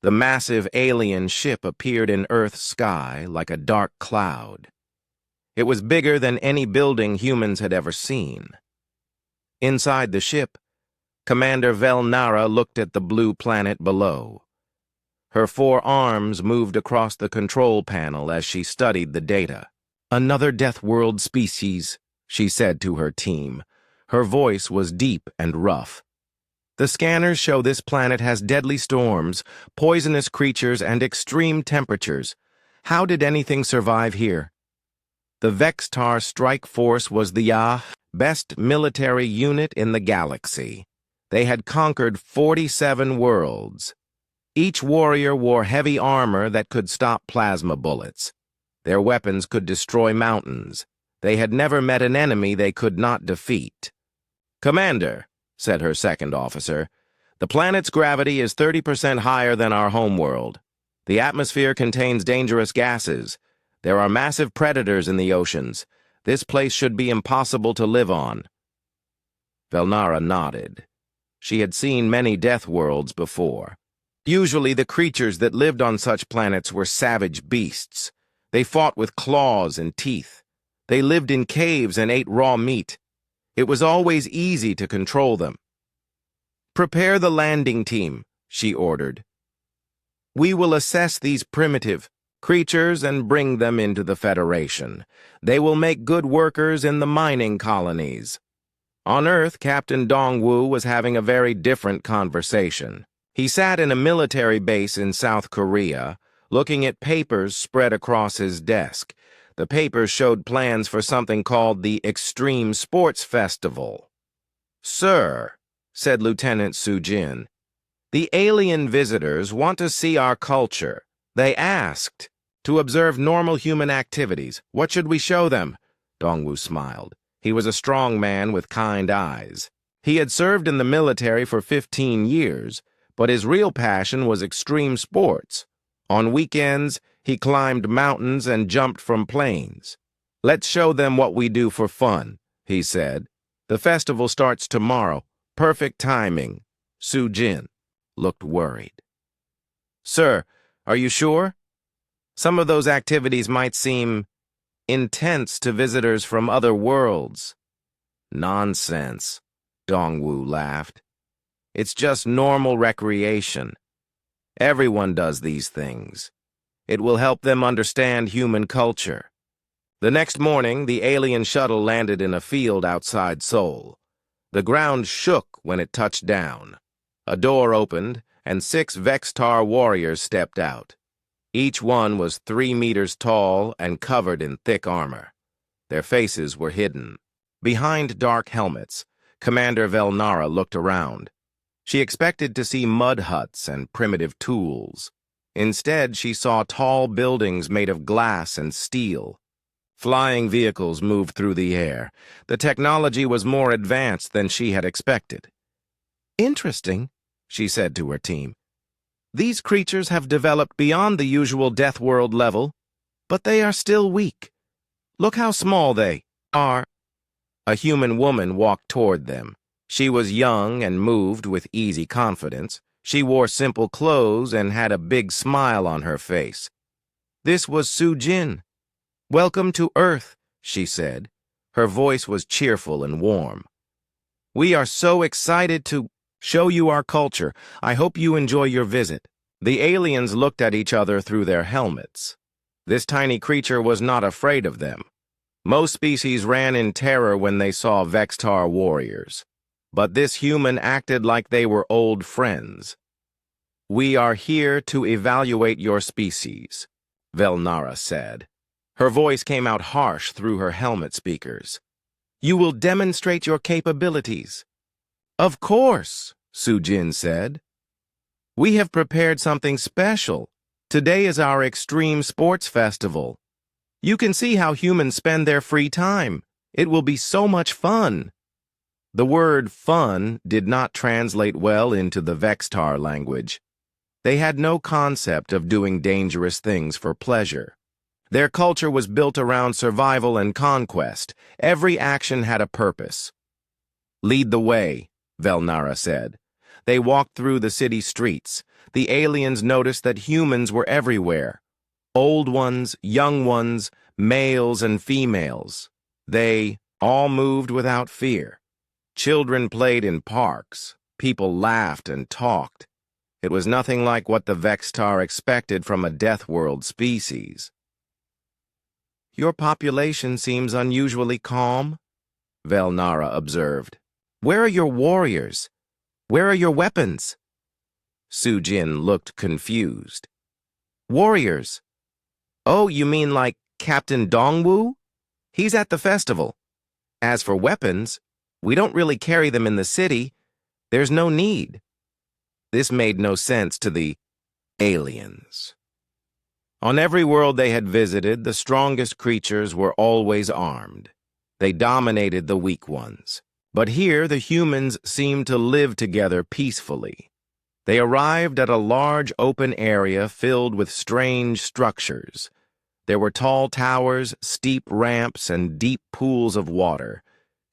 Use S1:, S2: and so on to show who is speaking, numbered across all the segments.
S1: The massive alien ship appeared in Earth's sky like a dark cloud. It was bigger than any building humans had ever seen. Inside the ship, Commander Velnara looked at the blue planet below. Her 4 arms moved across the control panel as she studied the data. "Another Deathworld species," she said to her team. Her voice was deep and rough. "The scanners show this planet has deadly storms, poisonous creatures, and extreme temperatures. How did anything survive here?" The Vextar Strike Force was the best military unit in the galaxy. They had conquered 47 worlds. Each warrior wore heavy armor that could stop plasma bullets. Their weapons could destroy mountains. They had never met an enemy they could not defeat. "Commander," said her second officer, "the planet's gravity is 30% higher than our homeworld. The atmosphere contains dangerous gases. There are massive predators in the oceans. This place should be impossible to live on." Velnara nodded. She had seen many death worlds before. Usually the creatures that lived on such planets were savage beasts. They fought with claws and teeth. They lived in caves and ate raw meat. It was always easy to control them. "Prepare the landing team," she ordered. "We will assess these primitive creatures and bring them into the Federation. They will make good workers in the mining colonies." On Earth, Captain Dongwu was having a very different conversation. He sat in a military base in South Korea, looking at papers spread across his desk. The papers showed plans for something called the Extreme Sports Festival. "Sir," said Lieutenant Sujin, "the alien visitors want to see our culture. They asked to observe normal human activities. What should we show them?" Dongwu smiled. He was a strong man with kind eyes. He had served in the military for 15 years, but his real passion was extreme sports. On weekends, he climbed mountains and jumped from planes. "Let's show them what we do for fun," he said. "The festival starts tomorrow. Perfect timing." Sujin looked worried. "Sir, are you sure? Some of those activities might seem intense to visitors from other worlds." "Nonsense," Dongwu laughed. "It's just normal recreation. Everyone does these things. It will help them understand human culture." The next morning, the alien shuttle landed in a field outside Seoul. The ground shook when it touched down. A door opened, and 6 Vextar warriors stepped out. Each one was 3 meters tall and covered in thick armor. Their faces were hidden. Behind dark helmets, Commander Velnara looked around. She expected to see mud huts and primitive tools. Instead, she saw tall buildings made of glass and steel. Flying vehicles moved through the air. The technology was more advanced than she had expected. "Interesting," she said to her team. "These creatures have developed beyond the usual Death World level, but they are still weak. Look how small they are." A human woman walked toward them. She was young and moved with easy confidence. She wore simple clothes and had a big smile on her face. This was Sujin. "Welcome to Earth," she said. Her voice was cheerful and warm. "We are so excited to show you our culture. I hope you enjoy your visit." The aliens looked at each other through their helmets. This tiny creature was not afraid of them. Most species ran in terror when they saw Vextar warriors. But this human acted like they were old friends. "We are here to evaluate your species," Velnara said. Her voice came out harsh through her helmet speakers. "You will demonstrate your capabilities." "Of course," Sujin said. "We have prepared something special. Today is our Extreme Sports Festival. You can see how humans spend their free time. It will be so much fun." The word "fun" did not translate well into the Vextar language. They had no concept of doing dangerous things for pleasure. Their culture was built around survival and conquest. Every action had a purpose. "Lead the way," Velnara said. They walked through the city streets. the aliens noticed that humans were everywhere. Old ones, young ones, males and females. They all moved without fear. Children played in parks. People laughed and talked. It was nothing like what the Vextar expected from a Deathworld species. "Your population seems unusually calm," Velnara observed. "Where are your warriors? Where are your weapons?" Sujin looked confused. "Warriors? Oh, you mean like Captain Dongwu? He's at the festival. As for weapons, we don't really carry them in the city. There's no need." This made no sense to the aliens. On every world they had visited, the strongest creatures were always armed. They dominated the weak ones. But here the humans seemed to live together peacefully. They arrived at a large open area filled with strange structures. There were tall towers, steep ramps, and deep pools of water.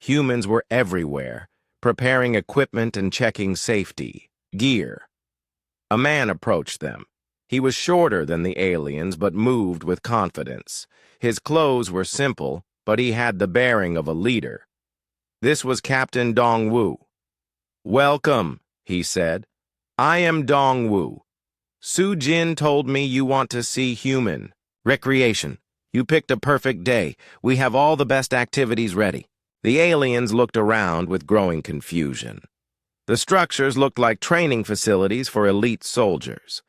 S1: Humans were everywhere, preparing equipment and checking safety, gear. A man approached them. He was shorter than the aliens, but moved with confidence. His clothes were simple, but he had the bearing of a leader. This was Captain Dongwu. "Welcome," he said. "I am Dongwu. Sujin told me you want to see human. Recreation. You picked a perfect day. We have all the best activities ready." The aliens looked around with growing confusion. The structures looked like training facilities for elite soldiers,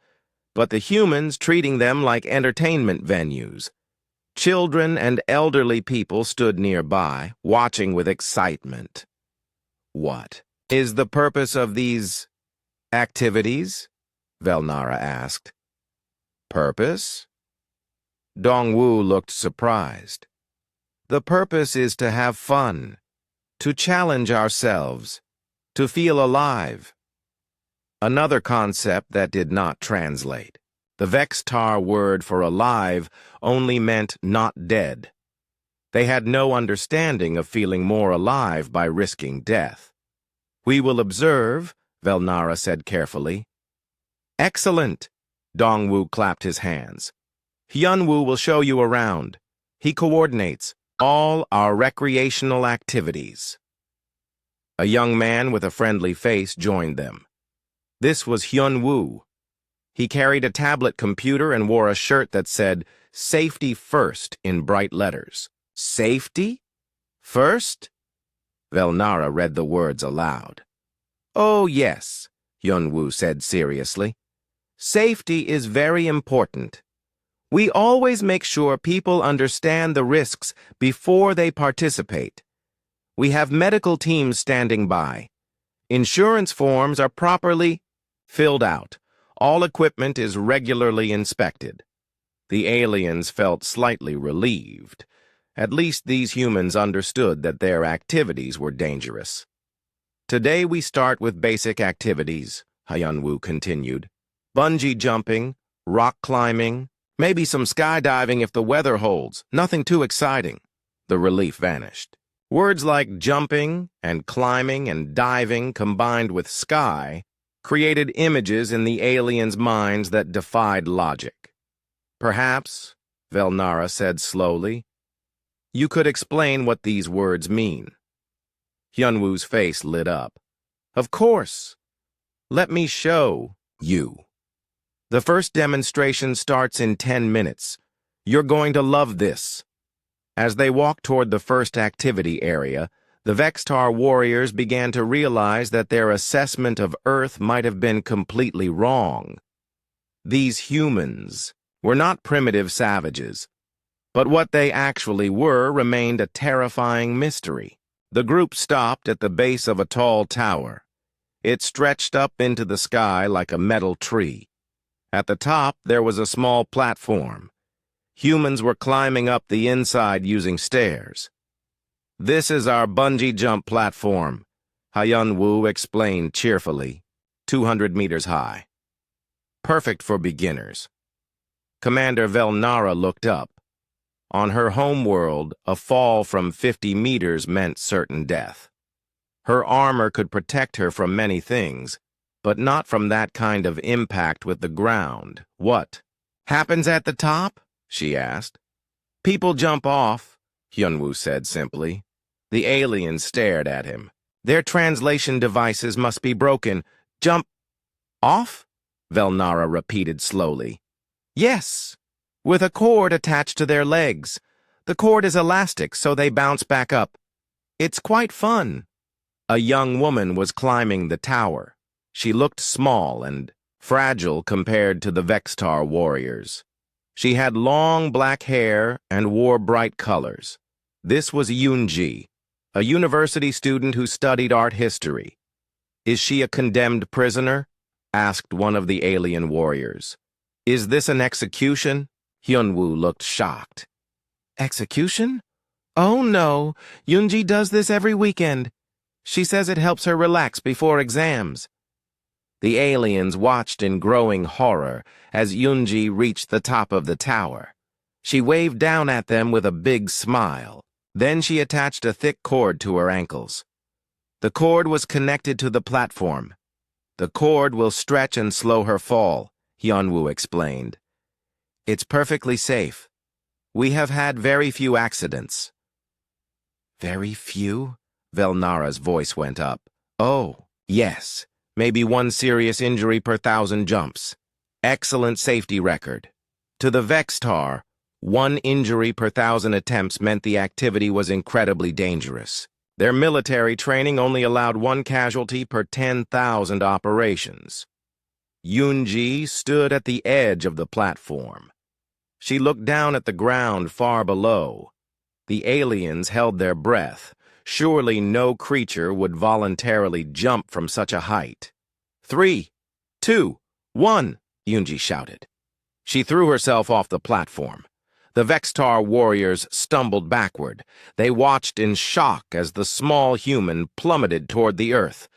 S1: but the humans treating them like entertainment venues. Children and elderly people stood nearby, watching with excitement. "What is the purpose of these activities?" Velnara asked. "Purpose?" Dongwu looked surprised. "The purpose is to have fun, to challenge ourselves, to feel alive." Another concept that did not translate. The Vextar word for alive only meant not dead. They had no understanding of feeling more alive by risking death. "We will observe," Velnara said carefully. "Excellent!" Dongwu clapped his hands. "Hyunwoo will show you around. He coordinates all our recreational activities." A young man with a friendly face joined them. This was Hyunwoo. He carried a tablet computer and wore a shirt that said, "Safety First" in bright letters. "Safety? First?" Velnara read the words aloud. "Oh, yes," Hyunwoo said seriously. "Safety is very important. We always make sure people understand the risks before they participate. We have medical teams standing by. Insurance forms are properly filled out. All equipment is regularly inspected." The aliens felt slightly relieved. At least these humans understood that their activities were dangerous. "Today we start with basic activities," Hyunwoo continued. "Bungee jumping, rock climbing, maybe some skydiving if the weather holds. Nothing too exciting." The relief vanished. Words like jumping and climbing and diving combined with sky created images in the aliens' minds that defied logic. "Perhaps," Velnara said slowly, "you could explain what these words mean." Hyunwoo's face lit up. "Of course. Let me show you. The first demonstration starts in 10 minutes. You're going to love this." As they walked toward the first activity area, the Vextar warriors began to realize that their assessment of Earth might have been completely wrong. These humans were not primitive savages, but what they actually were remained a terrifying mystery. The group stopped at the base of a tall tower. It stretched up into the sky like a metal tree. At the top, there was a small platform. Humans were climbing up the inside using stairs. "This is our bungee jump platform," Hyunwoo explained cheerfully, 200 meters high. "Perfect for beginners." Commander Velnara looked up. On her homeworld, a fall from 50 meters meant certain death. Her armor could protect her from many things, but not from that kind of impact with the ground. What happens at the top? She asked. People jump off, Hyunwoo said simply. The aliens stared at him. Their translation devices must be broken. Jump off? Velnara repeated slowly. Yes, with a cord attached to their legs. The cord is elastic, so they bounce back up. It's quite fun. A young woman was climbing the tower. She looked small and fragile compared to the Vextar warriors. She had long black hair and wore bright colors. This was Yoonji, a university student who studied art history. Is she a condemned prisoner? Asked one of the alien warriors. Is this an execution? Hyunwoo looked shocked. Execution? Oh no, Yoonji does this every weekend. She says it helps her relax before exams. The aliens watched in growing horror as Yoonji reached the top of the tower. She waved down at them with a big smile. Then she attached a thick cord to her ankles. The cord was connected to the platform. The cord will stretch and slow her fall, Hyunwoo explained. It's perfectly safe. We have had very few accidents. Very few? Velnara's voice went up. Oh, yes. Maybe one serious injury per 1,000 jumps. Excellent safety record. To the Vextar, one injury per 1,000 attempts meant the activity was incredibly dangerous. Their military training only allowed one casualty per 10,000 operations. Yoonji stood at the edge of the platform. She looked down at the ground far below. The aliens held their breath. Surely no creature would voluntarily jump from such a height. 3, 2, 1, Yoonji shouted. She threw herself off the platform. The Vextar warriors stumbled backward. They watched in shock as the small human plummeted toward the earth.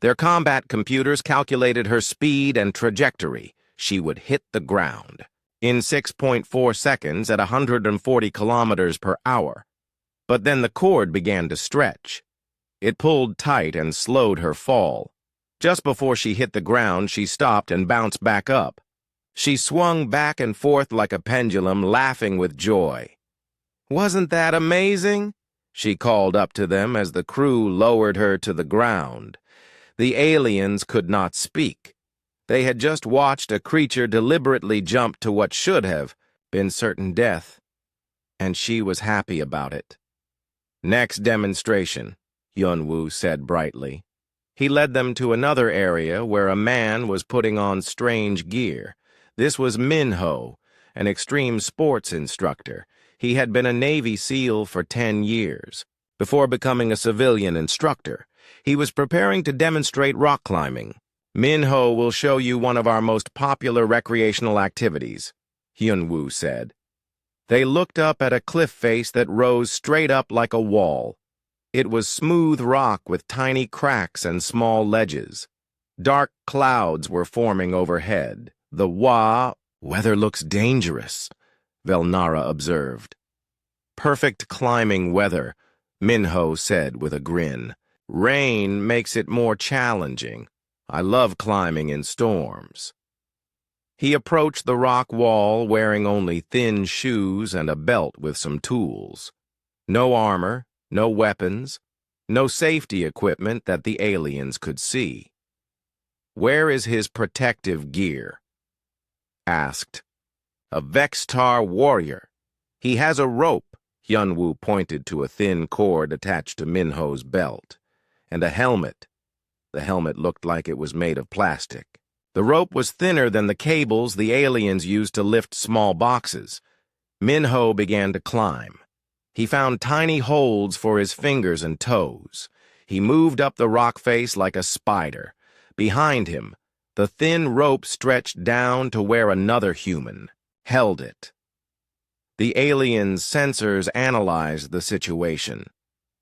S1: Their combat computers calculated her speed and trajectory. She would hit the ground. In 6.4 seconds at 140 kilometers per hour. But then the cord began to stretch. It pulled tight and slowed her fall. Just before she hit the ground, she stopped and bounced back up. She swung back and forth like a pendulum, laughing with joy. Wasn't that amazing? She called up to them as the crew lowered her to the ground. The aliens could not speak. They had just watched a creature deliberately jump to what should have been certain death, and she was happy about it. Next demonstration, Hyunwoo said brightly. He led them to another area where a man was putting on strange gear. This was Minho, an extreme sports instructor. He had been a Navy SEAL for 10 years. Before becoming a civilian instructor, he was preparing to demonstrate rock climbing. Minho will show you one of our most popular recreational activities, Hyunwoo said. They looked up at a cliff face that rose straight up like a wall. It was smooth rock with tiny cracks and small ledges. Dark clouds were forming overhead. The weather looks dangerous, Velnara observed. Perfect climbing weather, Minho said with a grin. Rain makes it more challenging. I love climbing in storms. He approached the rock wall wearing only thin shoes and a belt with some tools. No armor, no weapons, no safety equipment that the aliens could see. Where is his protective gear? Asked. A Vextar warrior. He has a rope, Hyunwoo pointed to a thin cord attached to Minho's belt, and a helmet. The helmet looked like it was made of plastic. The rope was thinner than the cables the aliens used to lift small boxes. Minho began to climb. He found tiny holds for his fingers and toes. He moved up the rock face like a spider. Behind him, the thin rope stretched down to where another human held it. The aliens' sensors analyzed the situation.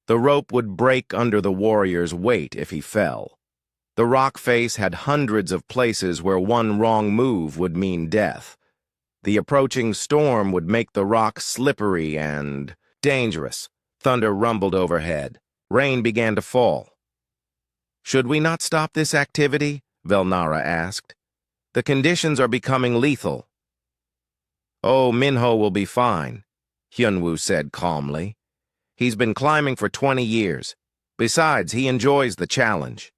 S1: The rope would break under the warrior's weight if he fell. The rock face had hundreds of places where one wrong move would mean death. The approaching storm would make the rock slippery and dangerous. Thunder rumbled overhead. Rain began to fall. Should we not stop this activity? Velnara asked. The conditions are becoming lethal. Oh, Minho will be fine, Hyunwoo said calmly. He's been climbing for 20 years. Besides, he enjoys the challenge.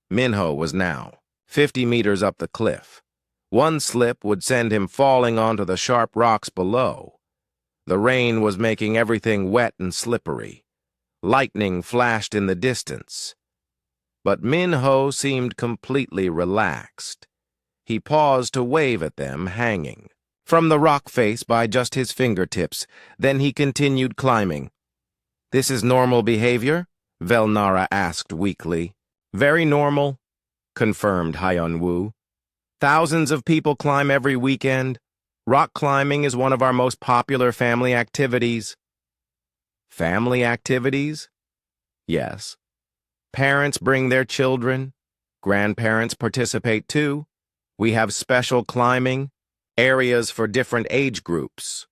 S1: Minho was now 50 meters up the cliff. One slip would send him falling onto the sharp rocks below. The rain was making everything wet and slippery. Lightning flashed in the distance. But Minho seemed completely relaxed. He paused to wave at them, hanging from the rock face by just his fingertips. Then he continued climbing. This is normal behavior? Velnara asked weakly. Very normal, confirmed Hyunwoo. Thousands of people climb every weekend. Rock climbing is one of our most popular family activities. Family activities? Yes. Parents bring their children. Grandparents participate too. We have special climbing areas for different age groups.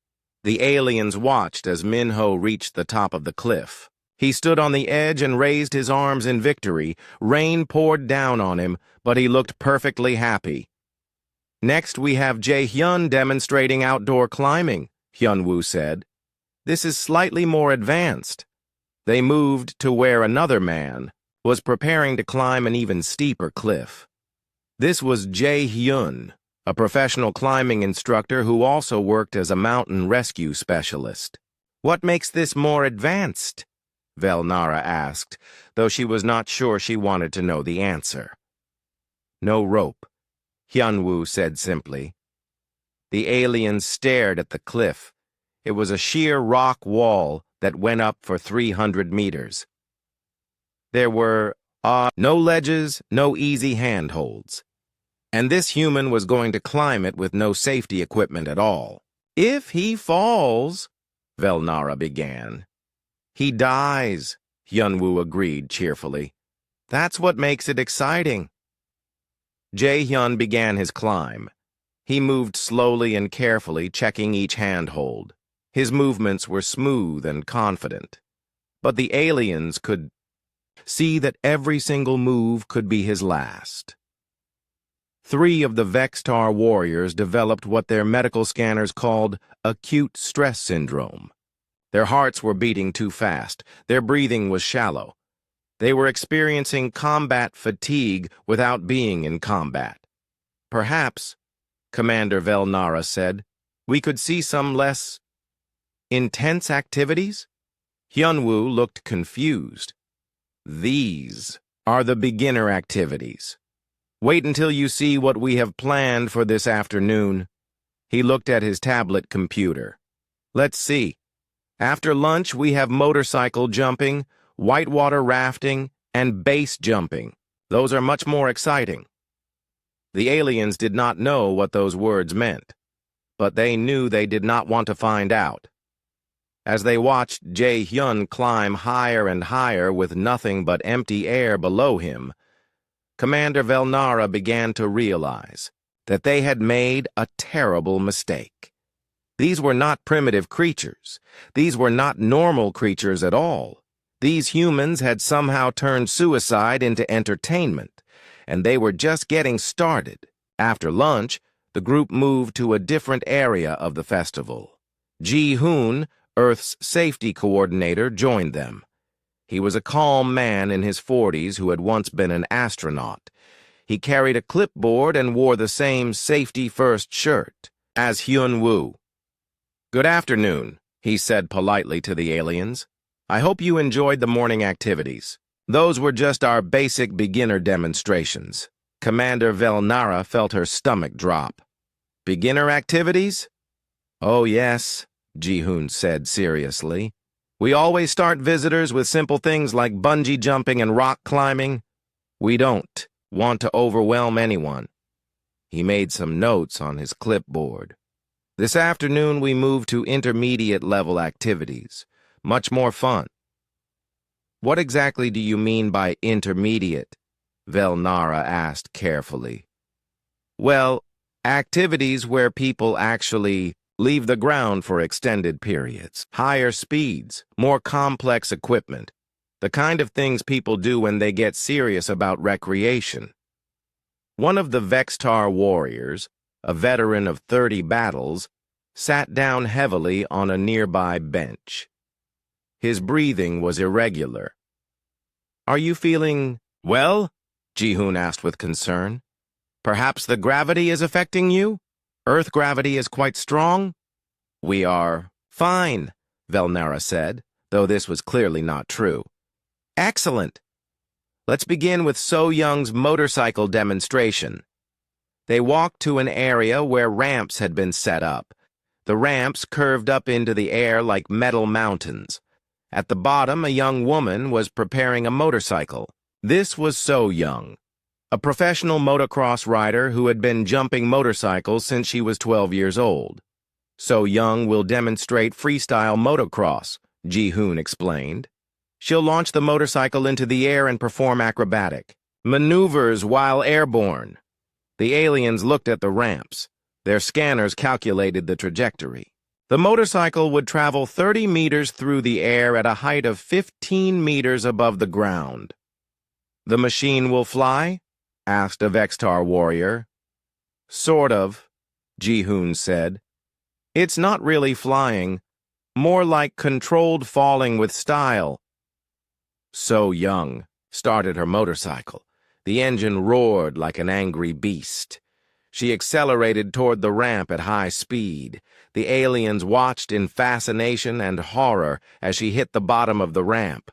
S1: The aliens watched as Minho reached the top of the cliff. He stood on the edge and raised his arms in victory. Rain poured down on him, but he looked perfectly happy. Next, we have Jae-hyun demonstrating outdoor climbing, Hyunwoo said. This is slightly more advanced. They moved to where another man was preparing to climb an even steeper cliff. This was Jae-hyun, a professional climbing instructor who also worked as a mountain rescue specialist. What makes this more advanced? Velnara asked, though she was not sure she wanted to know the answer. No rope, Hyunwoo said simply. The aliens stared at the cliff. It was a sheer rock wall that went up for 300 meters. There were no ledges, no easy handholds. And this human was going to climb it with no safety equipment at all. If he falls, Velnara began. He dies, Hyunwoo agreed cheerfully. That's what makes it exciting. Jae-hyun began his climb. He moved slowly and carefully, checking each handhold. His movements were smooth and confident. But the aliens could see that every single move could be his last. 3 of the Vextar warriors developed what their medical scanners called acute stress syndrome. Their hearts were beating too fast. Their breathing was shallow. They were experiencing combat fatigue without being in combat. Perhaps, Commander Velnara said, we could see some less intense activities? Hyunwoo looked confused. These are the beginner activities. Wait until you see what we have planned for this afternoon. He looked at his tablet computer. Let's see. After lunch, we have motorcycle jumping, whitewater rafting, and base jumping. Those are much more exciting. The aliens did not know what those words meant, but they knew they did not want to find out. As they watched Jae-hyun climb higher and higher with nothing but empty air below him, Commander Velnara began to realize that they had made a terrible mistake. These were not primitive creatures. These were not normal creatures at all. These humans had somehow turned suicide into entertainment, and they were just getting started. After lunch, the group moved to a different area of the festival. Ji-hoon, Earth's safety coordinator, joined them. He was a calm man in his 40s who had once been an astronaut. He carried a clipboard and wore the same safety-first shirt as Hyunwoo. Good afternoon, he said politely to the aliens. I hope you enjoyed the morning activities. Those were just our basic beginner demonstrations. Commander Velnara felt her stomach drop. Beginner activities? Oh, yes, Ji-hoon said seriously. We always start visitors with simple things like bungee jumping and rock climbing. We don't want to overwhelm anyone. He made some notes on his clipboard. This afternoon we move to intermediate-level activities. Much more fun. What exactly do you mean by intermediate? Velnara asked carefully. Well, activities where people actually leave the ground for extended periods, higher speeds, more complex equipment, the kind of things people do when they get serious about recreation. One of the Vextar warriors, a veteran of 30 battles, sat down heavily on a nearby bench. His breathing was irregular. "Are you feeling well?" Ji-hoon asked with concern. "Perhaps the gravity is affecting you? Earth gravity is quite strong?" "We are fine," Velnara said, though this was clearly not true. "Excellent. Let's begin with So Young's motorcycle demonstration." They walked to an area where ramps had been set up. The ramps curved up into the air like metal mountains. At the bottom, a young woman was preparing a motorcycle. This was So Young, a professional motocross rider who had been jumping motorcycles since she was 12 years old. So Young will demonstrate freestyle motocross, Ji-hoon explained. She'll launch the motorcycle into the air and perform acrobatic maneuvers while airborne. The aliens looked at the ramps. Their scanners calculated the trajectory. The motorcycle would travel 30 meters through the air at a height of 15 meters above the ground. "The machine will fly?" asked a Vextar warrior. "Sort of," Ji-hoon said. "It's not really flying, more like controlled falling with style." So Young started her motorcycle. The engine roared like an angry beast. She accelerated toward the ramp at high speed. The aliens watched in fascination and horror as she hit the bottom of the ramp.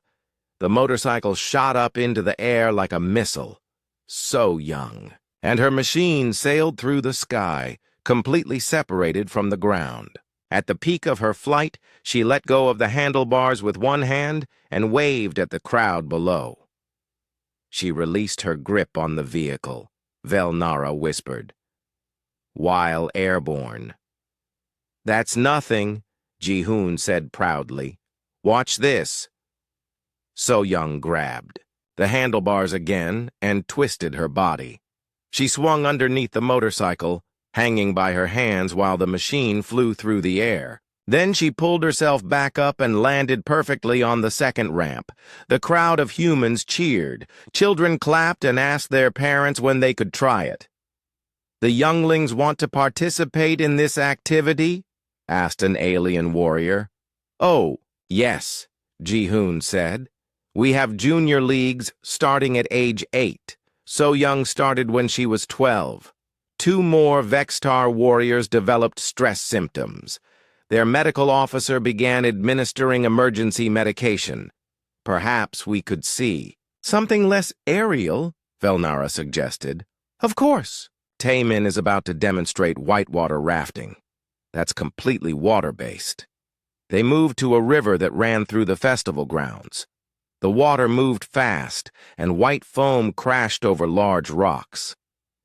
S1: The motorcycle shot up into the air like a missile. So Young. And her machine sailed through the sky, completely separated from the ground. At the peak of her flight, she let go of the handlebars with one hand and waved at the crowd below. She released her grip on the vehicle, Velnara whispered. "While airborne." "That's nothing," Ji-hoon said proudly. "Watch this." So Young grabbed the handlebars again and twisted her body. She swung underneath the motorcycle, hanging by her hands while the machine flew through the air. Then she pulled herself back up and landed perfectly on the second ramp. The crowd of humans cheered. Children clapped and asked their parents when they could try it. "The younglings want to participate in this activity?" asked an alien warrior. "Oh, yes," Ji-hoon said. "We have junior leagues starting at age 8. So Young started when she was 12. 2 more Vextar warriors developed stress symptoms. Their medical officer began administering emergency medication. Perhaps we could see." "Something less aerial," Velnara suggested. "Of course." Taemin is about to demonstrate whitewater rafting. That's completely water-based. They moved to a river that ran through the festival grounds. The water moved fast, and white foam crashed over large rocks.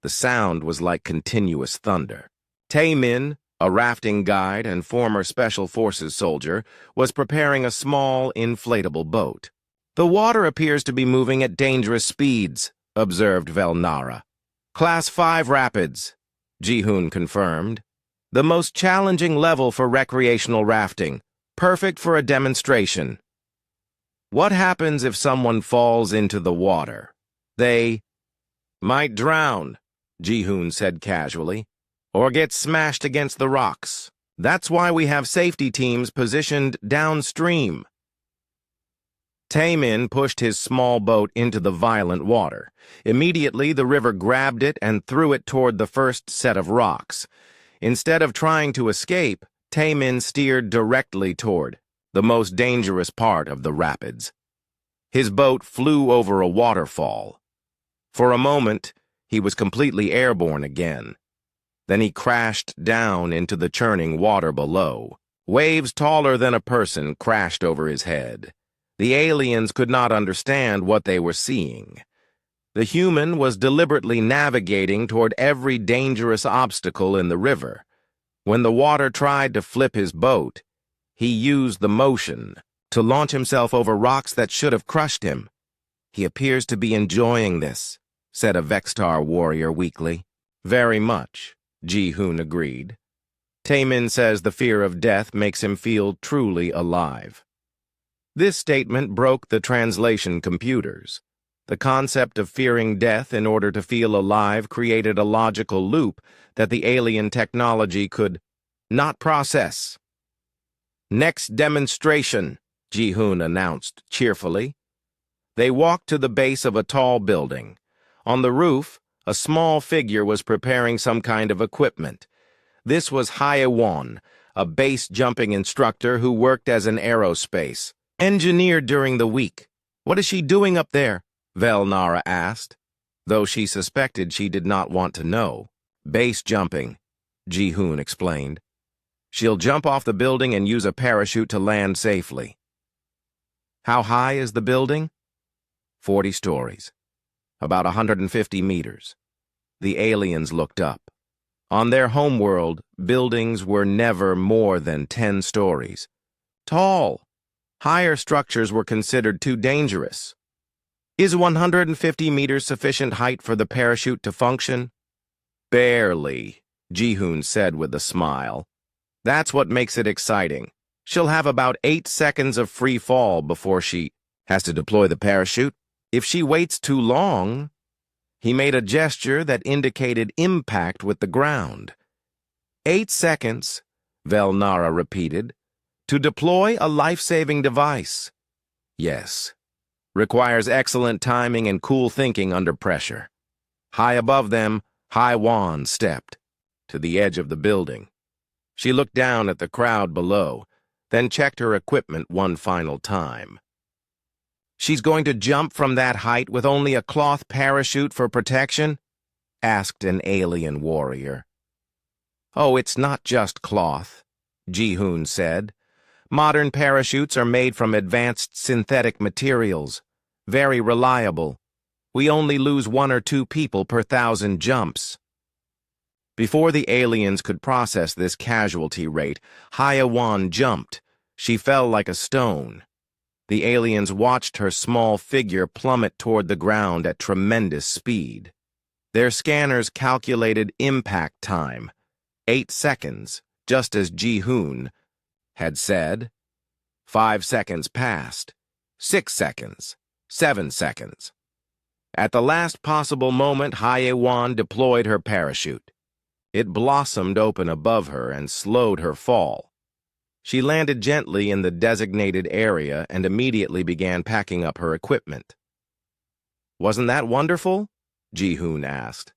S1: The sound was like continuous thunder. Taemin, a rafting guide and former Special Forces soldier, was preparing a small, inflatable boat. "The water appears to be moving at dangerous speeds," observed Velnara. "Class 5 rapids," Ji-hoon confirmed. "The most challenging level for recreational rafting. Perfect for a demonstration." "What happens if someone falls into the water?" "They might drown," Ji-hoon said casually, "or get smashed against the rocks. That's why we have safety teams positioned downstream." Taemin pushed his small boat into the violent water. Immediately, the river grabbed it and threw it toward the first set of rocks. Instead of trying to escape, Taemin steered directly toward the most dangerous part of the rapids. His boat flew over a waterfall. For a moment, he was completely airborne again. Then he crashed down into the churning water below. Waves taller than a person crashed over his head. The aliens could not understand what they were seeing. The human was deliberately navigating toward every dangerous obstacle in the river. When the water tried to flip his boat, he used the motion to launch himself over rocks that should have crushed him. "He appears to be enjoying this," said a Vextar warrior weakly. "Very much," Ji-hoon agreed. "Taemin says the fear of death makes him feel truly alive." This statement broke the translation computers. The concept of fearing death in order to feel alive created a logical loop that the alien technology could not process. "Next demonstration," Ji-hoon announced cheerfully. They walked to the base of a tall building. On the roof, a small figure was preparing some kind of equipment. This was HFY, a base-jumping instructor who worked as an aerospace engineer during the week. "What is she doing up there?" Velnara asked, though she suspected she did not want to know. "Base jumping," Ji-hoon explained. "She'll jump off the building and use a parachute to land safely." "How high is the building?" 40 stories. About 150 meters. The aliens looked up. On their homeworld, buildings were never more than 10 stories. Tall. Higher structures were considered too dangerous. "Is 150 meters sufficient height for the parachute to function?" "Barely," Ji-hoon said with a smile. "That's what makes it exciting. She'll have about 8 seconds of free fall before she has to deploy the parachute. If she waits too long..." He made a gesture that indicated impact with the ground. 8 seconds, Velnara repeated, "to deploy a life-saving device." "Yes. Requires excellent timing and cool thinking under pressure." High above them, HFY stepped to the edge of the building. She looked down at the crowd below, then checked her equipment one final time. "She's going to jump from that height with only a cloth parachute for protection?" asked an alien warrior. "Oh, it's not just cloth," Ji-hoon said. "Modern parachutes are made from advanced synthetic materials. Very reliable. We only lose 1 or 2 people per 1,000 jumps." Before the aliens could process this casualty rate, HFY jumped. She fell like a stone. The aliens watched her small figure plummet toward the ground at tremendous speed. Their scanners calculated impact time, 8 seconds, just as Ji-hoon had said. 5 seconds passed, 6 seconds, 7 seconds. At the last possible moment, HFY deployed her parachute. It blossomed open above her and slowed her fall. She landed gently in the designated area and immediately began packing up her equipment. "Wasn't that wonderful?" Ji-hoon asked.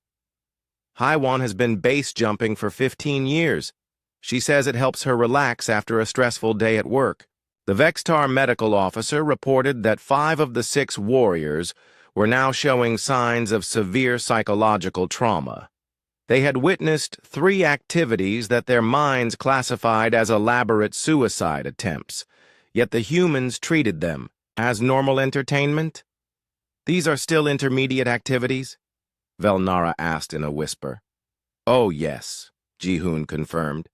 S1: "HFY has been base jumping for 15 years. She says it helps her relax after a stressful day at work." The Vextar medical officer reported that 5 of the 6 warriors were now showing signs of severe psychological trauma. They had witnessed 3 activities that their minds classified as elaborate suicide attempts, yet the humans treated them as normal entertainment. "These are still intermediate activities?" Velnara asked in a whisper. "Oh, yes," Ji-hoon confirmed.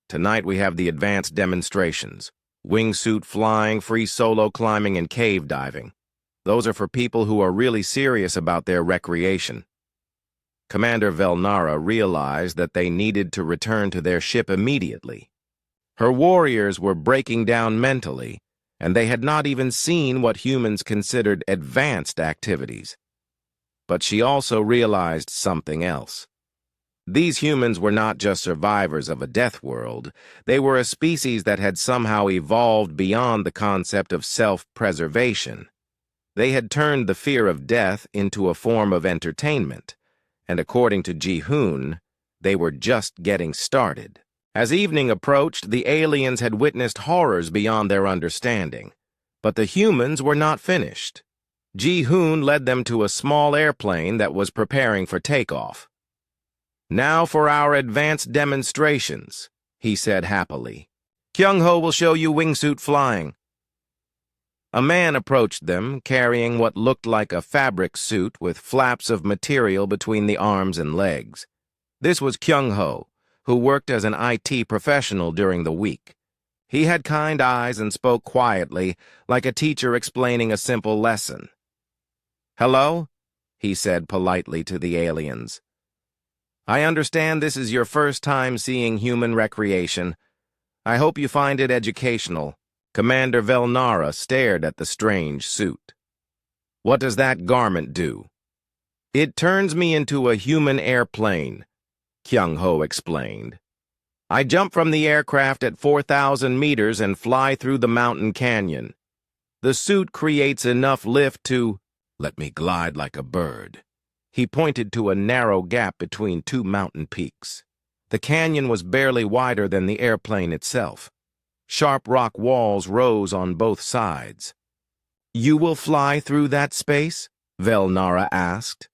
S1: "Tonight we have the advanced demonstrations. Wingsuit flying, free solo climbing, and cave diving. Those are for people who are really serious about their recreation." Commander Velnara realized that they needed to return to their ship immediately. Her warriors were breaking down mentally, and they had not even seen what humans considered advanced activities. But she also realized something else. These humans were not just survivors of a death world. They were a species that had somehow evolved beyond the concept of self-preservation. They had turned the fear of death into a form of entertainment, and according to Ji-hoon, they were just getting started. As evening approached, the aliens had witnessed horrors beyond their understanding. But the humans were not finished. Ji-hoon led them to a small airplane that was preparing for takeoff. "Now for our advanced demonstrations," he said happily. "Kyung-ho will show you wingsuit flying." A man approached them, carrying what looked like a fabric suit with flaps of material between the arms and legs. This was Kyung-ho, who worked as an IT professional during the week. He had kind eyes and spoke quietly, like a teacher explaining a simple lesson. "Hello?" he said politely to the aliens. "I understand this is your first time seeing human recreation. I hope you find it educational." Commander Velnara stared at the strange suit. What does that garment do? It turns me into a human airplane, Kyung-ho explained. I jump from the aircraft at 4,000 meters and fly through the mountain canyon. The suit creates enough lift to let me glide like a bird. He pointed to a narrow gap between two mountain peaks. The canyon was barely wider than the airplane itself. Sharp rock walls rose on both sides. You will fly through that space? Velnara asked.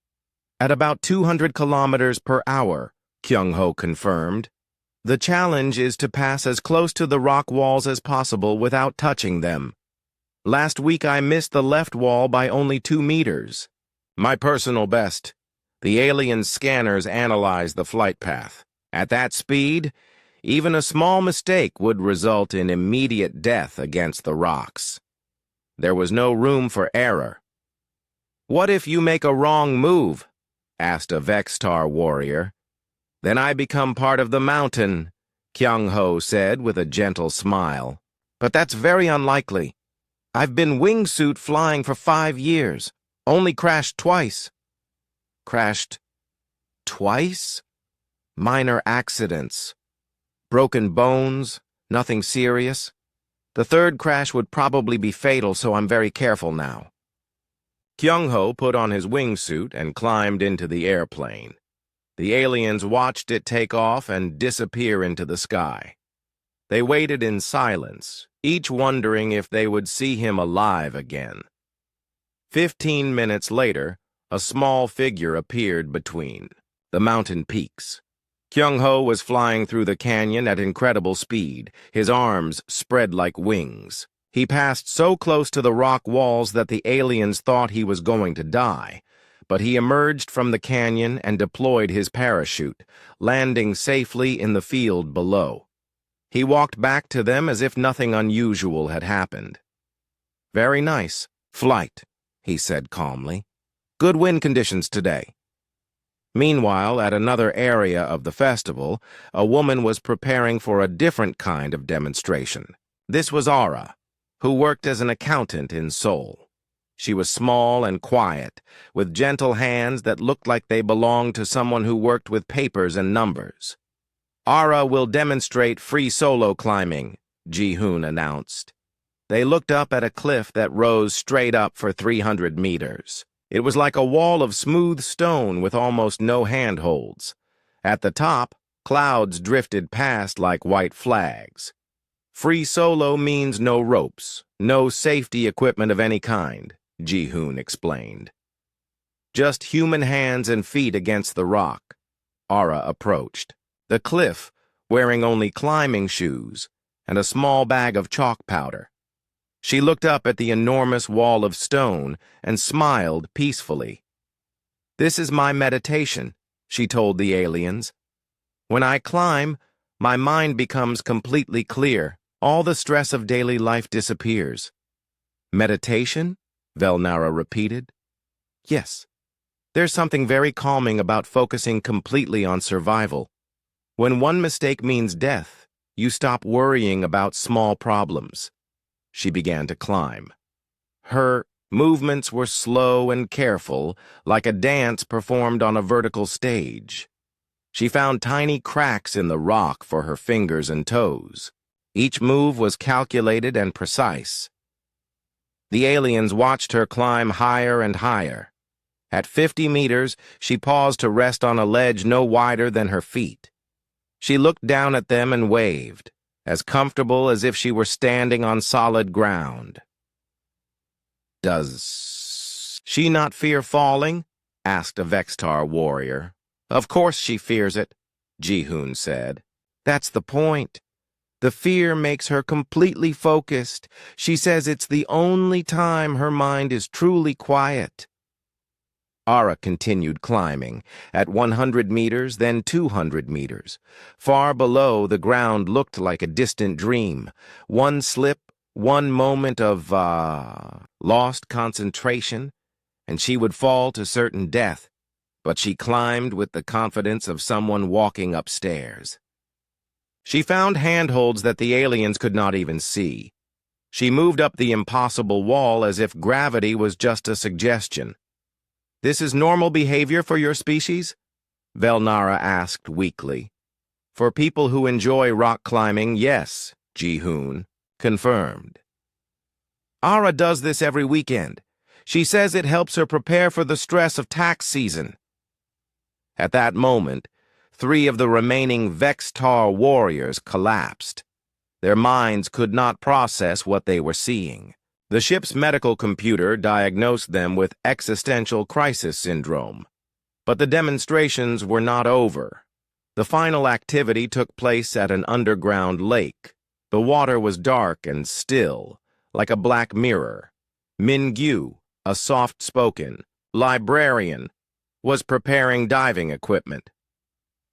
S1: At about 200 kilometers per hour, Kyung-ho confirmed. The challenge is to pass as close to the rock walls as possible without touching them. Last week I missed the left wall by only 2 meters. My personal best. The alien scanners analyzed the flight path. At that speed, even a small mistake would result in immediate death against the rocks. There was no room for error. What if you make a wrong move? Asked a Vextar warrior. Then I become part of the mountain, Kyung-ho said with a gentle smile. But that's very unlikely. I've been wingsuit flying for 5 years. Only crashed twice. Crashed twice? Minor accidents. Broken bones, nothing serious. The third crash would probably be fatal, so I'm very careful now. Kyung-ho put on his wingsuit and climbed into the airplane. The aliens watched it take off and disappear into the sky. They waited in silence, each wondering if they would see him alive again. 15 minutes later, a small figure appeared between the mountain peaks. Kyung-ho was flying through the canyon at incredible speed, his arms spread like wings. He passed so close to the rock walls that the aliens thought he was going to die, but he emerged from the canyon and deployed his parachute, landing safely in the field below. He walked back to them as if nothing unusual had happened. Very nice flight, he said calmly. Good wind conditions today. Meanwhile, at another area of the festival, a woman was preparing for a different kind of demonstration. This was Ara, who worked as an accountant in Seoul. She was small and quiet, with gentle hands that looked like they belonged to someone who worked with papers and numbers. Ara will demonstrate free solo climbing, Ji-hoon announced. They looked up at a cliff that rose straight up for 300 meters. It was like a wall of smooth stone with almost no handholds. At the top, clouds drifted past like white flags. Free solo means no ropes, no safety equipment of any kind, Ji-hoon explained. Just human hands and feet against the rock. Ara approached. The cliff, wearing only climbing shoes and a small bag of chalk powder. She looked up at the enormous wall of stone and smiled peacefully. This is my meditation, she told the aliens. When I climb, my mind becomes completely clear. All the stress of daily life disappears. Meditation? Velnara repeated. Yes. There's something very calming about focusing completely on survival. When one mistake means death, you stop worrying about small problems. She began to climb. Her movements were slow and careful, like a dance performed on a vertical stage. She found tiny cracks in the rock for her fingers and toes. Each move was calculated and precise. The aliens watched her climb higher and higher. At 50 meters, she paused to rest on a ledge no wider than her feet. She looked down at them and waved, as comfortable as if she were standing on solid ground. Does she not fear falling? Asked a Vextar warrior. Of course she fears it, Ji-hoon said. That's the point. The fear makes her completely focused. She says it's the only time her mind is truly quiet. Ara continued climbing, at 100 meters, then 200 meters. Far below, the ground looked like a distant dream. One slip, one moment of, lost concentration, and she would fall to certain death. But she climbed with the confidence of someone walking upstairs. She found handholds that the aliens could not even see. She moved up the impossible wall as if gravity was just a suggestion. "This is normal behavior for your species?" Velnara asked weakly. "For people who enjoy rock climbing, yes," Ji-hoon confirmed. "Ara does this every weekend. She says it helps her prepare for the stress of tax season." At that moment, 3 of the remaining Vextar warriors collapsed. Their minds could not process what they were seeing. The ship's medical computer diagnosed them with existential crisis syndrome. But the demonstrations were not over. The final activity took place at an underground lake. The water was dark and still, like a black mirror. Min-gyu, a soft-spoken librarian, was preparing diving equipment.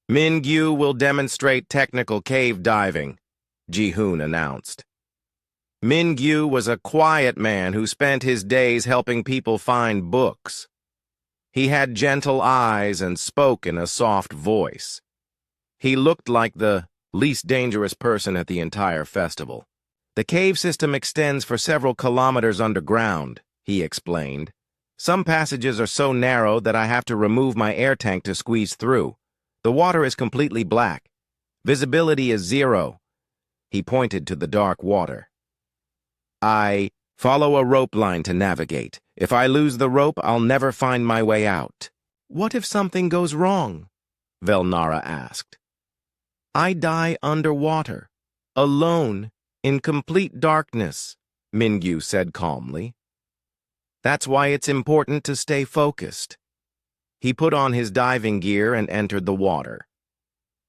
S1: "Min-gyu will demonstrate technical cave diving," Ji-hoon announced. Min-gyu was a quiet man who spent his days helping people find books. He had gentle eyes and spoke in a soft voice. He looked like the least dangerous person at the entire festival. "The cave system extends for several kilometers underground," he explained. "Some passages are so narrow that I have to remove my air tank to squeeze through. The water is completely black. Visibility is 0. He pointed to the dark water. "I follow a rope line to navigate. If I lose the rope, I'll never find my way out." "What if something goes wrong?" Velnara asked. "I die underwater, alone, in complete darkness," Min-gyu said calmly. "That's why it's important to stay focused." He put on his diving gear and entered the water.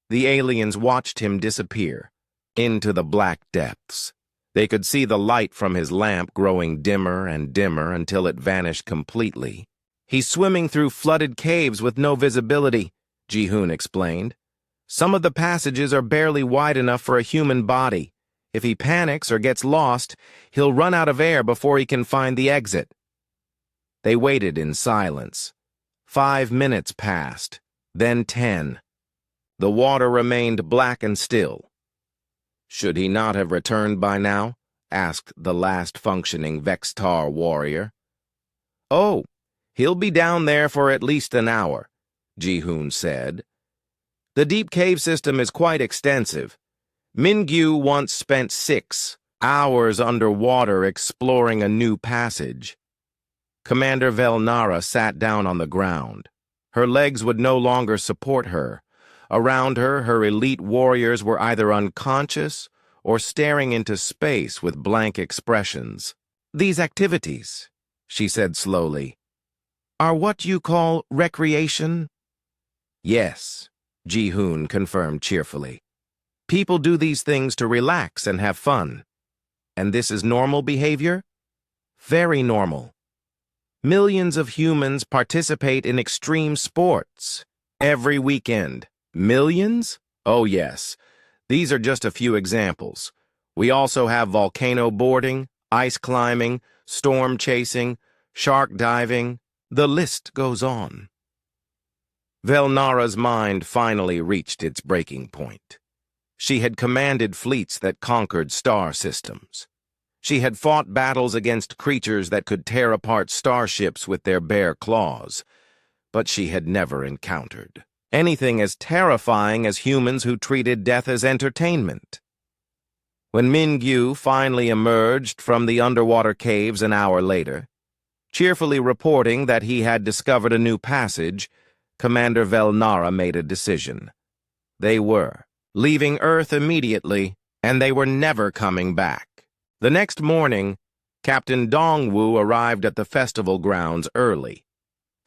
S1: The aliens watched him disappear into the black depths. They could see the light from his lamp growing dimmer and dimmer until it vanished completely. "He's swimming through flooded caves with no visibility," Ji-hoon explained. "Some of the passages are barely wide enough for a human body. If he panics or gets lost, he'll run out of air before he can find the exit." They waited in silence. 5 minutes passed, then 10. The water remained black and still. "Should he not have returned by now?" asked the last functioning Vextar warrior. "Oh, he'll be down there for at least an hour," Ji-hoon said. "The deep cave system is quite extensive. Min-gyu once spent 6 hours underwater exploring a new passage." Commander Velnara sat down on the ground. Her legs would no longer support her. Around her, her elite warriors were either unconscious or staring into space with blank expressions. "These activities," she said slowly, "are what you call recreation?" "Yes," Ji-hoon confirmed cheerfully. "People do these things to relax and have fun. And this is normal behavior? Very normal. Millions of humans participate in extreme sports every weekend. Millions? Oh yes. These are just a few examples. We also have volcano boarding, ice climbing, storm chasing, shark diving. The list goes on." Velnara's mind finally reached its breaking point. She had commanded fleets that conquered star systems. She had fought battles against creatures that could tear apart starships with their bare claws. But she had never encountered anything as terrifying as humans who treated death as entertainment. When Min-gyu finally emerged from the underwater caves an hour later, cheerfully reporting that he had discovered a new passage, Commander Velnara made a decision. They were leaving Earth immediately, and they were never coming back. The next morning, Captain Dongwu arrived at the festival grounds early.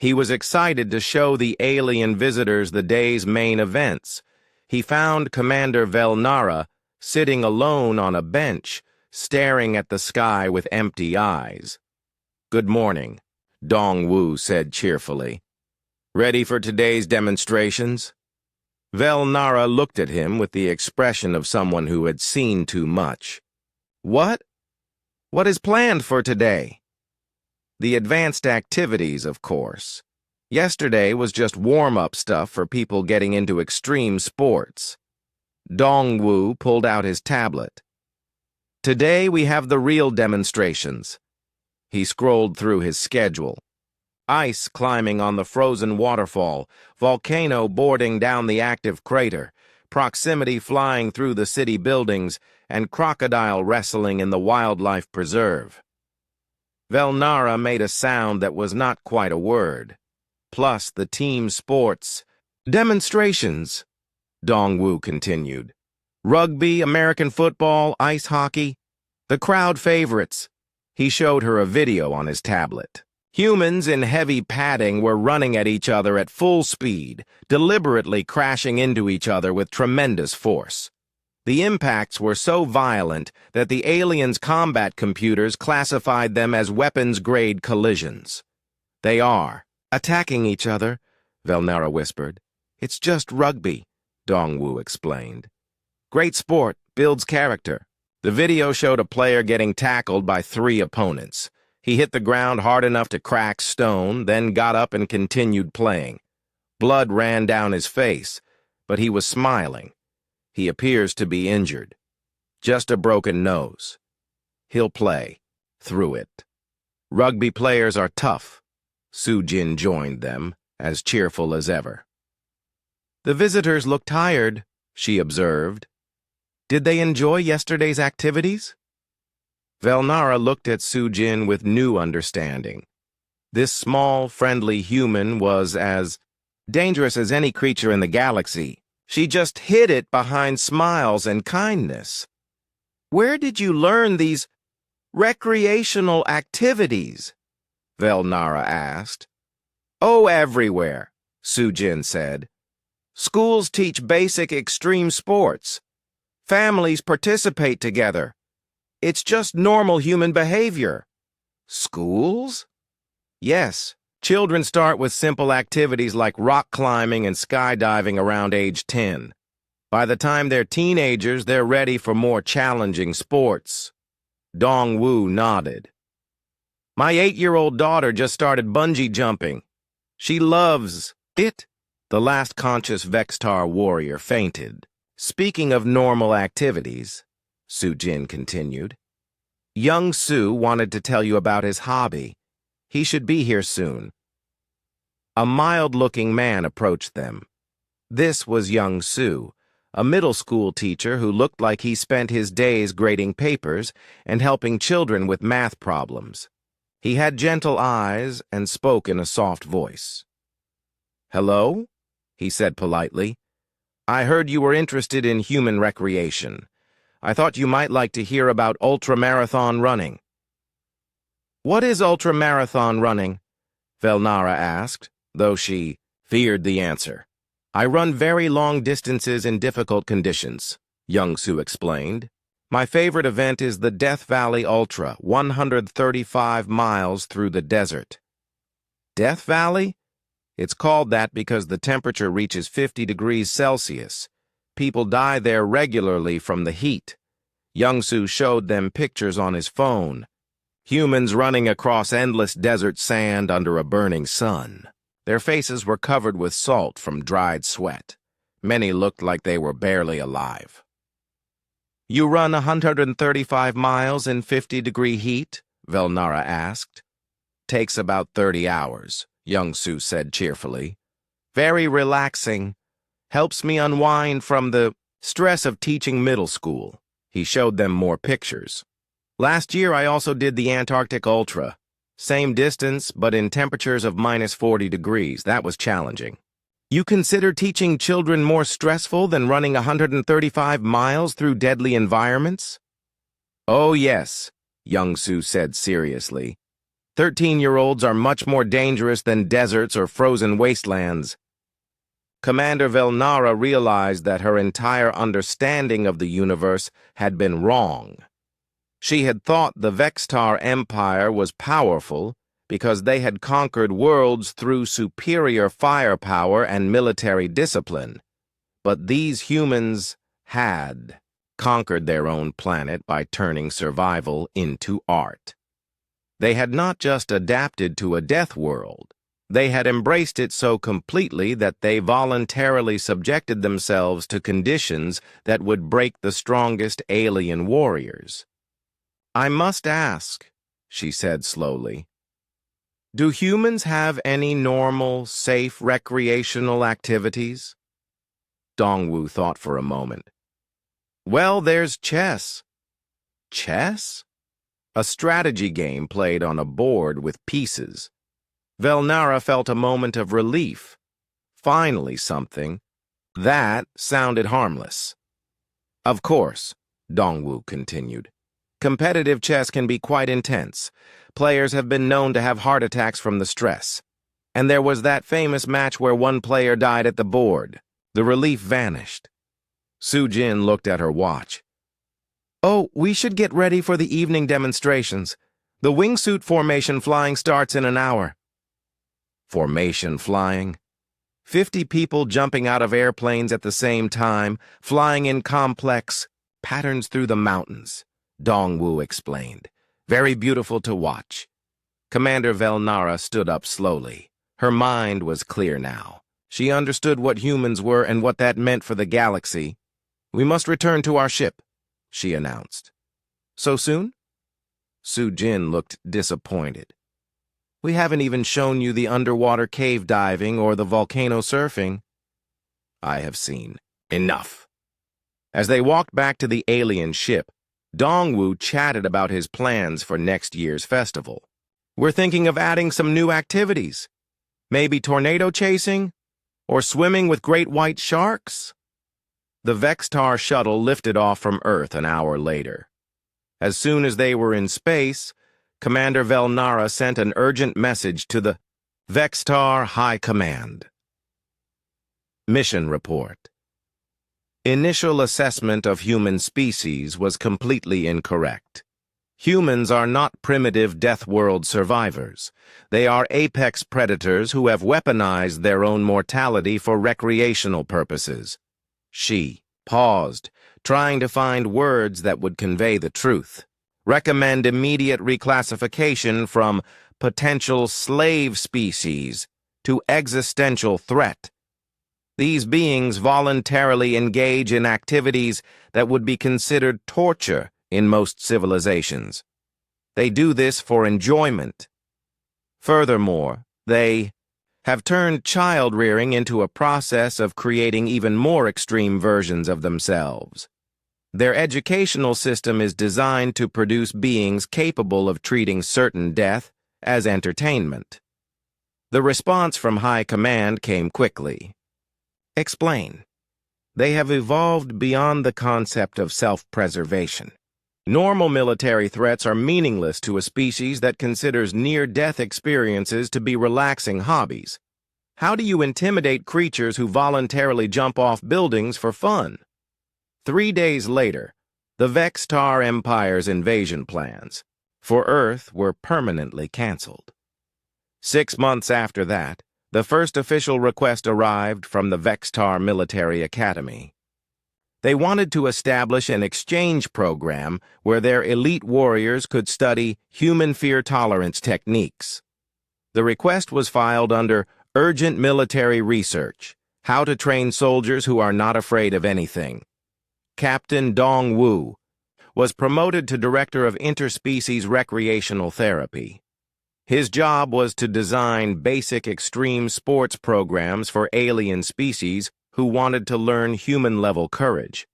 S1: He was excited to show the alien visitors the day's main events. He found Commander Velnara sitting alone on a bench, staring at the sky with empty eyes. "Good morning," Dongwu said cheerfully. "Ready for today's demonstrations?" Velnara looked at him with the expression of someone who had seen too much. "What? What is planned for today?" "The advanced activities, of course. Yesterday was just warm-up stuff for people getting into extreme sports." Dongwu pulled out his tablet. Today we have the real demonstrations. He scrolled through his schedule. Ice climbing on the frozen waterfall, volcano boarding down the active crater, proximity flying through the city buildings, and crocodile wrestling in the wildlife preserve. Velnara made a sound that was not quite a word. Plus the team sports. Demonstrations, Dongwu continued. Rugby, American football, ice hockey. The crowd favorites. He showed her a video on his tablet. Humans in heavy padding were running at each other at full speed, deliberately crashing into each other with tremendous force. The impacts were so violent that the aliens' combat computers classified them as weapons-grade collisions. They are attacking each other, Velnara whispered. It's just rugby, Dongwu explained. Great sport, builds character. The video showed a player getting tackled by 3 opponents. He hit the ground hard enough to crack stone, then got up and continued playing. Blood ran down his face, but he was smiling. He appears to be injured. Just a broken nose. He'll play through it. Rugby players are tough. Sujin joined them, as cheerful as ever. The visitors look tired, she observed. Did they enjoy yesterday's activities? Velnara looked at Sujin with new understanding. This small, friendly human was as dangerous as any creature in the galaxy. She just hid it behind smiles and kindness. Where did you learn these recreational activities? Velnara asked. Oh, everywhere, Sujin said. Schools teach basic extreme sports. Families participate together. It's just normal human behavior. Schools? Yes. Children start with simple activities like rock climbing and skydiving around age 10. By the time they're teenagers, they're ready for more challenging sports. Dongwu nodded. My 8-year-old daughter just started bungee jumping. She loves it. The last conscious Vextar warrior fainted. Speaking of normal activities, Sujin continued, young Su wanted to tell you about his hobby. He should be here soon. A mild-looking man approached them. This was young Su, a middle school teacher who looked like he spent his days grading papers and helping children with math problems. He had gentle eyes and spoke in a soft voice. Hello? He said politely. I heard you were interested in human recreation. I thought you might like to hear about ultramarathon running. What is ultramarathon running? Velnara asked, though she feared the answer. I run very long distances in difficult conditions, young Su explained. My favorite event is the Death Valley Ultra, 135 miles through the desert. Death Valley? It's called that because the temperature reaches 50 degrees Celsius. People die there regularly from the heat. Young Su showed them pictures on his phone. Humans running across endless desert sand under a burning sun. Their faces were covered with salt from dried sweat. Many looked like they were barely alive. You run 135 miles in 50-degree heat? Velnara asked. Takes about 30 hours, young Su said cheerfully. Very relaxing. Helps me unwind from the stress of teaching middle school. He showed them more pictures. Last year I also did the Antarctic Ultra. Same distance, but in temperatures of minus 40 degrees. That was challenging. You consider teaching children more stressful than running 135 miles through deadly environments? Oh yes, young Su said seriously. 13-year-olds are much more dangerous than deserts or frozen wastelands. Commander Velnara realized that her entire understanding of the universe had been wrong. She had thought the Vextar Empire was powerful because they had conquered worlds through superior firepower and military discipline. But these humans had conquered their own planet by turning survival into art. They had not just adapted to a death world. They had embraced it so completely that they voluntarily subjected themselves to conditions that would break the strongest alien warriors. I must ask, she said slowly, do humans have any normal, safe recreational activities? Dongwu thought for a moment. Well, there's chess. Chess? A strategy game played on a board with pieces. Velnara felt a moment of relief. Finally something. That sounded harmless. Of course, Dongwu continued. Competitive chess can be quite intense. Players have been known to have heart attacks from the stress. And there was that famous match where one player died at the board. The relief vanished. Su Jin looked at her watch. Oh, we should get ready for the evening demonstrations. The wingsuit formation flying starts in an hour. Formation flying? 50 people jumping out of airplanes at the same time, flying in complex patterns through the mountains, Dongwu explained. Very beautiful to watch. Commander Velnara stood up slowly. Her mind was clear now. She understood what humans were and what that meant for the galaxy. We must return to our ship, she announced. So soon? Su Jin looked disappointed. We haven't even shown you the underwater cave diving or the volcano surfing. I have seen. Enough. As they walked back to the alien ship, Dongwu chatted about his plans for next year's festival. We're thinking of adding some new activities. Maybe tornado chasing? Or swimming with great white sharks? The Vextar shuttle lifted off from Earth an hour later. As soon as they were in space, Commander Velnara sent an urgent message to the Vextar High Command. Mission Report. Initial assessment of human species was completely incorrect. Humans are not primitive Deathworld survivors. They are apex predators who have weaponized their own mortality for recreational purposes. She paused, trying to find words that would convey the truth. Recommend immediate reclassification from potential slave species to existential threat. These beings voluntarily engage in activities that would be considered torture in most civilizations. They do this for enjoyment. Furthermore, they have turned child-rearing into a process of creating even more extreme versions of themselves. Their educational system is designed to produce beings capable of treating certain death as entertainment. The response from High Command came quickly. Explain. They have evolved beyond the concept of self-preservation. Normal military threats are meaningless to a species that considers near-death experiences to be relaxing hobbies. How do you intimidate creatures who voluntarily jump off buildings for fun? 3 days later, the Vextar Empire's invasion plans for Earth were permanently canceled. 6 months after that, the first official request arrived from the Vextar Military Academy. They wanted to establish an exchange program where their elite warriors could study human fear tolerance techniques. The request was filed under Urgent Military Research, How to Train Soldiers Who Are Not Afraid of Anything. Captain Dongwu was promoted to Director of Interspecies Recreational Therapy. His job was to design basic extreme sports programs for alien species who wanted to learn human-level courage.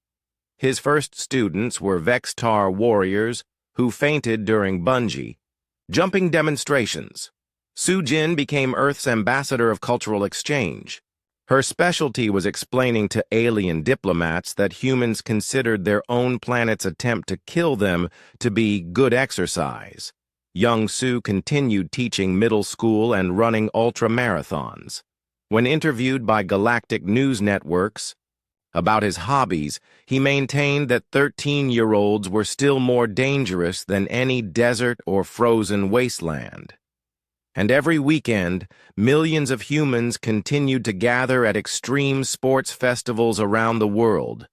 S1: His first students were Vextar warriors who fainted during bungee jumping demonstrations. Su Jin became Earth's ambassador of cultural exchange. Her specialty was explaining to alien diplomats that humans considered their own planet's attempt to kill them to be good exercise. Young Su continued teaching middle school and running ultra-marathons. When interviewed by Galactic news networks about his hobbies, he maintained that 13-year-olds were still more dangerous than any desert or frozen wasteland. And every weekend, millions of humans continued to gather at extreme sports festivals around the world,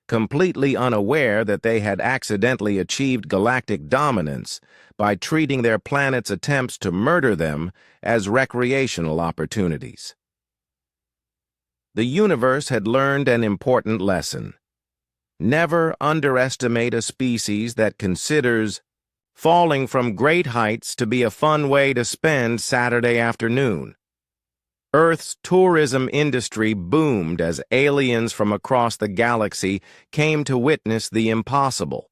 S1: completely unaware that they had accidentally achieved galactic dominance by treating their planet's attempts to murder them as recreational opportunities. The universe had learned an important lesson. Never underestimate a species that considers falling from great heights to be a fun way to spend Saturday afternoon. Earth's tourism industry boomed as aliens from across the galaxy came to witness the impossible.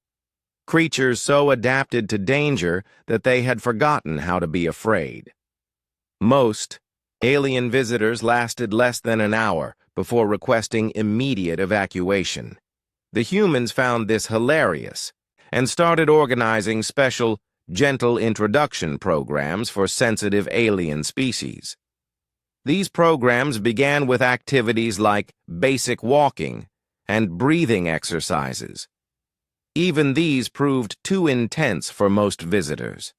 S1: Creatures so adapted to danger that they had forgotten how to be afraid. Most alien visitors lasted less than an hour before requesting immediate evacuation. The humans found this hilarious and started organizing special, gentle introduction programs for sensitive alien species. These programs began with activities like basic walking and breathing exercises. Even these proved too intense for most visitors.